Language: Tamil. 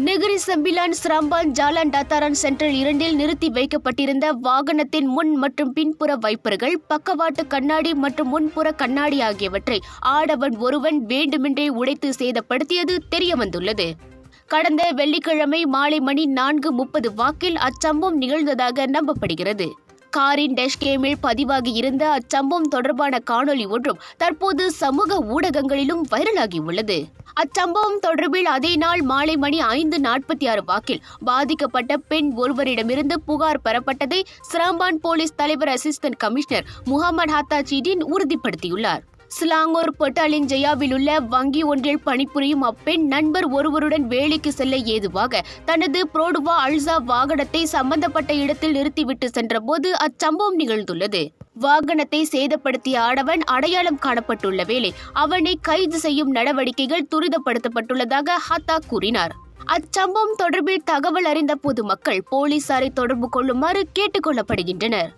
Negeri Sembilan Seremban Jalan Dataran Central 2இல் நிறுத்தி வைக்கப்பட்டிருந்த வாகனத்தின் முன் மற்றும் பின்புற வைப்பர்கள், பக்கவாட்டு கண்ணாடி மற்றும் முன்புற கண்ணாடி ஆகியவற்றை ஆடவன் ஒருவன் வேண்டுமென்றே உடைத்து சேதப்படுத்தியது தெரியவந்துள்ளது. கடந்த வெள்ளிக்கிழமை மாலை மணி 4:30 வாக்கில் அச்சம்பவம் நிகழ்ந்ததாக நம்பப்படுகிறது. காரின் டேஷ்கேமில் பதிவாகி இருந்த அச்சம்பவம் தொடர்பான காணொலி ஒன்றும் தற்போது சமூக ஊடகங்களிலும் வைரலாகி உள்ளது. அச்சம்பவம் தொடர்பில் அதே நாள் மாலை மணி 5:46 வாக்கில் பாதிக்கப்பட்ட பெண் ஒருவரிடமிருந்து புகார் பெறப்பட்டதை ஸ்ராம்பான் போலீஸ் தலைவர் அசிஸ்டன்ட் கமிஷனர் முகமது ஹத்தா சீடின் உறுதிப்படுத்தியுள்ளார். சிலாங்கூர் பொட்டாலின் ஜெயாவில் உள்ள வங்கி ஒன்றில் பணிபுரியும் அப்பெண் நண்பர் ஒருவருடன் வேலைக்கு செல்ல ஏதுவாக தனது புரோடுவா அல்சா வாகனத்தை சம்பந்தப்பட்ட இடத்தில் நிறுத்திவிட்டு சென்றபோது அச்சம்பவம் நிகழ்ந்துள்ளது. வாகனத்தை சேதப்படுத்திய ஆடவன் அடையாளம் காணப்பட்டுள்ள வேளை அவனை கைது செய்யும் நடவடிக்கைகள் துரிதப்படுத்தப்பட்டுள்ளதாக ஹத்தா கூறினார். அச்சம்பவம் தொடர்பில் தகவல் அறிந்த பொதுமக்கள் போலீசாரை தொடர்பு கொள்ளுமாறு கேட்டுக் கொள்ளப்படுகின்றனர்.